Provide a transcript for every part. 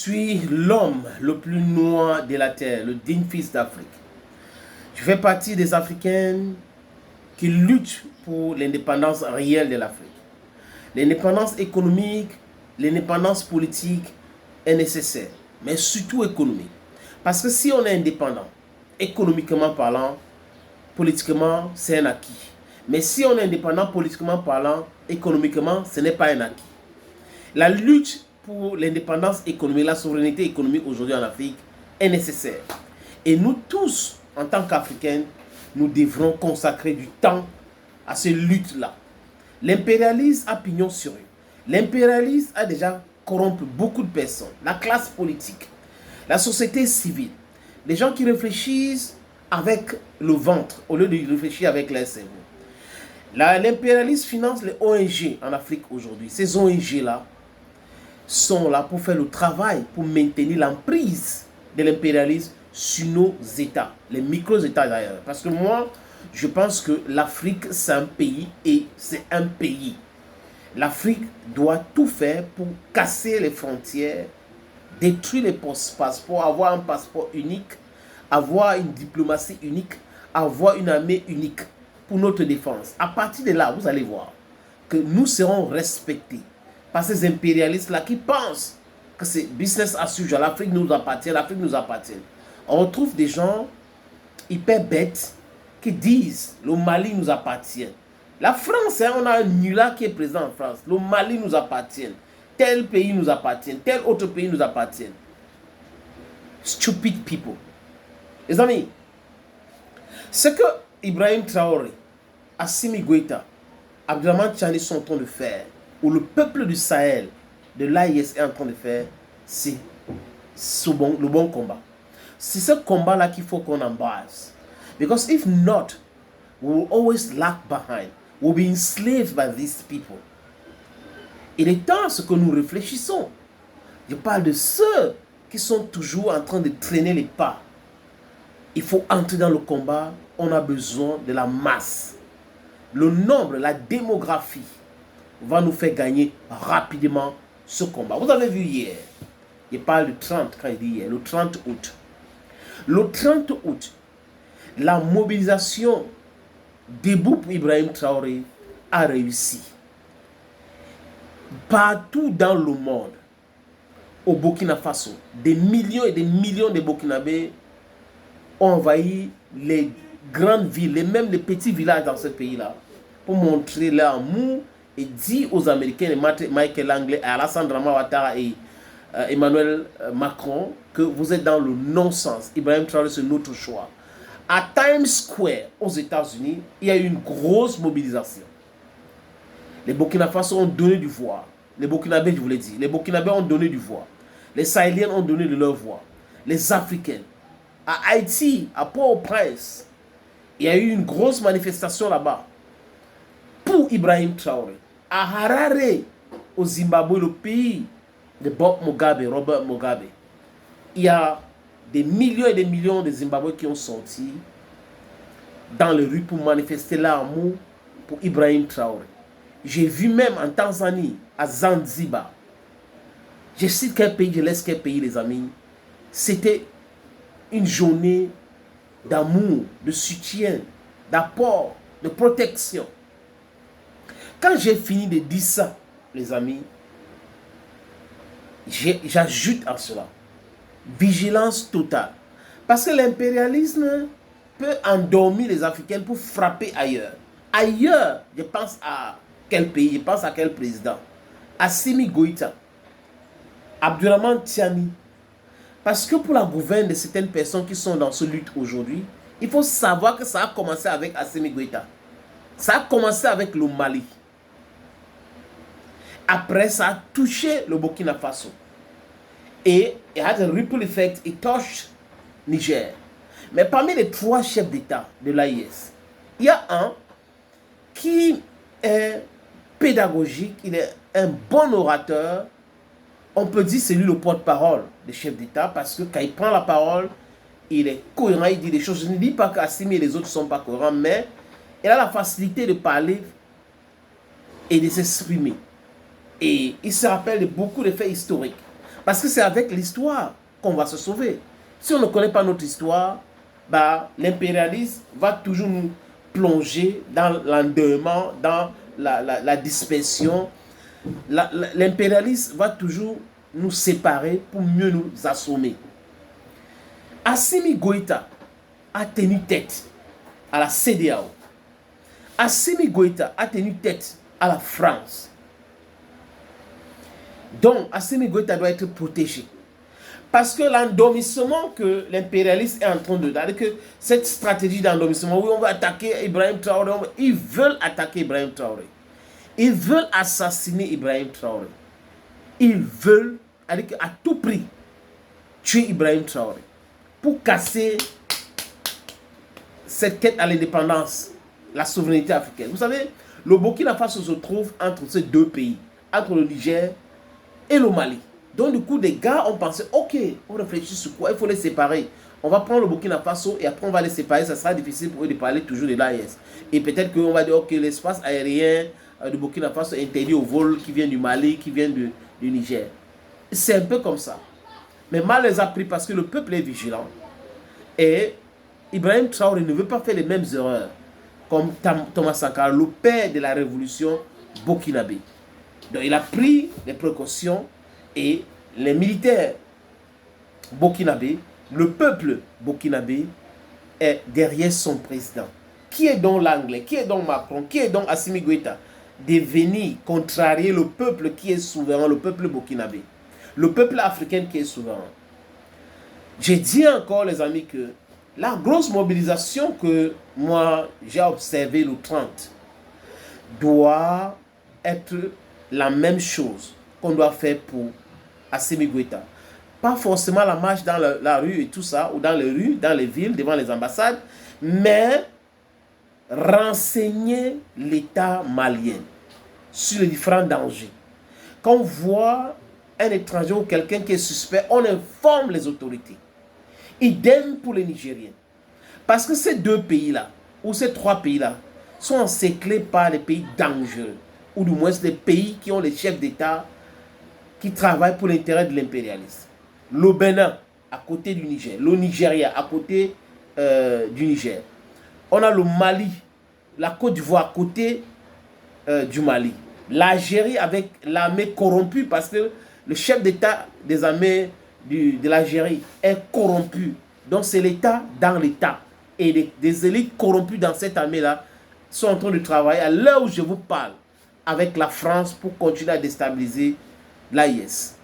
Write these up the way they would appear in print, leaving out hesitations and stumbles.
suis l'homme le plus noir de la terre, le digne fils d'Afrique. Je fais partie des Africains qui luttent pour l'indépendance réelle de l'Afrique. L'indépendance économique, l'indépendance politique est nécessaire, mais surtout économique. Parce que si on est indépendant, économiquement parlant, politiquement, c'est un acquis. Mais si on est indépendant politiquement parlant, économiquement, ce n'est pas un acquis. La lutte pour l'indépendance économique, la souveraineté économique aujourd'hui en Afrique est nécessaire. Et nous tous, en tant qu'Africains, nous devrons consacrer du temps à ces luttes-là. L'impérialisme a pignon sur rue. L'impérialisme a déjà corrompu beaucoup de personnes. La classe politique, la société civile, les gens qui réfléchissent avec le ventre au lieu de réfléchir avec leur cerveau. L'impérialisme finance les ONG en Afrique aujourd'hui. Ces ONG-là sont là pour faire le travail, pour maintenir l'emprise de l'impérialisme sur nos États, les micro-États d'ailleurs. Parce que moi, je pense que l'Afrique, c'est un pays et c'est un pays. L'Afrique doit tout faire pour casser les frontières, détruire les passeports, avoir un passeport unique, avoir une diplomatie unique, avoir une armée unique pour notre défense. À partir de là, vous allez voir que nous serons respectés par ces impérialistes-là qui pensent que c'est business as usual. L'Afrique nous appartient, l'Afrique nous appartient. On retrouve des gens hyper bêtes qui disent le Mali nous appartient. La France, hein, on a un nulard qui est présent en France. Le Mali nous appartient. Tel pays nous appartient. Tel autre pays nous appartient. Stupid people. Les amis, ce que Ibrahim Traoré, Assimi Goïta, Abdourahmane Tiani sont en train de faire, ou le peuple du Sahel, de l'AIS est en train de faire, c'est le bon combat. C'est ce combat-là qu'il faut qu'on embrasse. Because if not, we will always lag behind. We'll be enslaved by these people. Il est temps à ce que nous réfléchissons. Je parle de ceux qui sont toujours en train de traîner les pas. Il faut entrer dans le combat. On a besoin de la masse. Le nombre, la démographie va nous faire gagner rapidement ce combat. Vous avez vu hier, il parle du 30 quand il dit hier, le 30 août. Le 30 août, la mobilisation debout pour Ibrahim Traoré a réussi. Partout dans le monde, au Burkina Faso, des millions et des millions de Burkinabés ont envahi les grandes villes, même les petits villages dans ce pays-là, pour montrer leur amour et dire aux Américains, Michael Langley, Alassane Dramane Ouattara et Emmanuel Macron, que vous êtes dans le non-sens. Ibrahim Traoré, c'est notre choix. À Times Square, aux États-Unis, il y a eu une grosse mobilisation. Les Burkina Faso ont donné du voix. Les Burkinabés, je vous l'ai dit, les Burkinabés ont donné du voix. Les Sahéliens ont donné de leur voix. Les Africains. À Haïti, à Port-au-Prince, il y a eu une grosse manifestation là-bas pour Ibrahim Traoré. À Harare, au Zimbabwe, le pays de Bob Mugabe, Robert Mugabe, il y a des millions et des millions de Zimbabwe qui ont sorti dans les rues pour manifester leur amour pour Ibrahim Traoré. J'ai vu même en Tanzanie, à Zanzibar, je cite quel pays, je laisse quel pays les amis, c'était une journée d'amour, de soutien, d'apport, de protection. Quand j'ai fini de dire ça, les amis, j'ajoute à cela vigilance totale. Parce que l'impérialisme peut endormir les Africains pour frapper ailleurs. Ailleurs, je pense à quel pays, je pense à quel président? Assimi Goïta, Abdourahmane Tiani. Parce que pour la gouverne de certaines personnes qui sont dans ce lutte aujourd'hui, il faut savoir que ça a commencé avec Assimi Goïta. Ça a commencé avec le Mali. Après, ça a touché le Burkina Faso. Et il y a un ripple effect, il touche Niger. Mais parmi les 3 chefs d'État de l'AIS, il y a un qui est pédagogique, il est un bon orateur. On peut dire que c'est lui le porte-parole des chefs d'État parce que quand il prend la parole, il est cohérent, il dit des choses. Je ne dis pas qu'Assimi et les autres ne sont pas cohérents, mais il a la facilité de parler et de s'exprimer. Et il se rappelle de beaucoup de faits historiques. Parce que c'est avec l'histoire qu'on va se sauver. Si on ne connaît pas notre histoire, bah, l'impérialisme va toujours nous plonger dans l'endeuillement, dans la dispersion. L'impérialisme va toujours nous séparer pour mieux nous assommer. Assimi Goïta a tenu tête à la CEDEAO. Assimi Goïta a tenu tête à la France. Donc, Assimi Goïta doit être protégé. Parce que l'endormissement que l'impérialiste est en train de donner, que cette stratégie d'endormissement, oui, on va attaquer Ibrahim Traoré, ils veulent attaquer Ibrahim Traoré. Ils veulent assassiner Ibrahim Traoré. Ils veulent, à tout prix, tuer Ibrahim Traoré. Pour casser cette quête à l'indépendance, la souveraineté africaine. Vous savez, le Burkina Faso se trouve entre ces deux pays, entre le Niger et le Mali. Donc du coup, des gars ont pensé, ok, on réfléchit sur quoi, il faut les séparer. On va prendre le Burkina Faso et après on va les séparer, ça sera difficile pour eux de parler toujours de l'AES. Et peut-être qu'on va dire, ok, l'espace aérien du Burkina Faso est interdit aux vols qui viennent du Mali, qui viennent du Niger. C'est un peu comme ça. Mais mal les a pris parce que le peuple est vigilant. Et Ibrahim Traoré ne veut pas faire les mêmes erreurs comme Thomas Sankara, le père de la révolution burkinabé. Donc il a pris des précautions et les militaires burkinabés, le peuple burkinabé est derrière son président. Qui est donc l'anglais? Qui est donc Macron? Qui est donc Assimi Goïta? De venir contrarier le peuple qui est souverain, le peuple burkinabé. Le peuple africain qui est souverain. J'ai dit encore, les amis, que la grosse mobilisation que moi j'ai observée le 30 doit être la même chose qu'on doit faire pour Assimi Goïta. Pas forcément la marche dans la rue et tout ça, ou dans les rues, dans les villes, devant les ambassades, mais renseigner l'État malien sur les différents dangers. Quand on voit un étranger ou quelqu'un qui est suspect, on informe les autorités. Idem pour les Nigériens. Parce que ces deux pays-là, ou ces trois pays-là, sont encerclés par des pays dangereux, ou du moins des pays qui ont les chefs d'État qui travaillent pour l'intérêt de l'impérialisme. Le Bénin, à côté du Niger. Le Nigeria, à côté du Niger. On a le Mali, la Côte d'Ivoire, à côté du Mali. L'Algérie avec l'armée corrompue, parce que le chef d'État des armées de l'Algérie est corrompu. Donc c'est l'État dans l'État. Et des élites corrompues dans cette armée-là sont en train de travailler à l'heure où je vous parle avec la France pour continuer à déstabiliser l'AIS.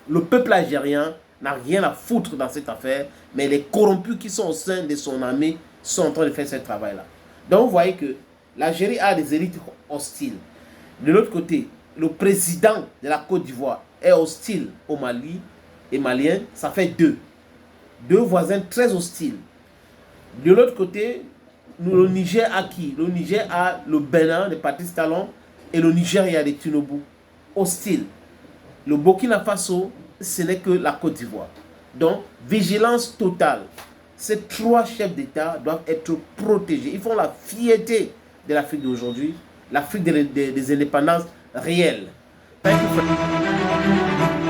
Le peuple algérien n'a rien à foutre dans cette affaire, mais les corrompus qui sont au sein de son armée sont en train de faire ce travail-là. Donc vous voyez que l'Algérie a des élites hostiles. De l'autre côté, le président de la Côte d'Ivoire est hostile au Mali et malien, ça fait deux. Deux voisins très hostiles. De l'autre côté, le Niger a qui? Le Niger a le Bénin de Patrice Talon et le Nigeria de Tinubu. Hostile. Le Burkina Faso, ce n'est que la Côte d'Ivoire. Donc, vigilance totale. Ces trois chefs d'État doivent être protégés. Ils font la fierté de l'Afrique d'aujourd'hui, l'Afrique des indépendances réelles. Thank you for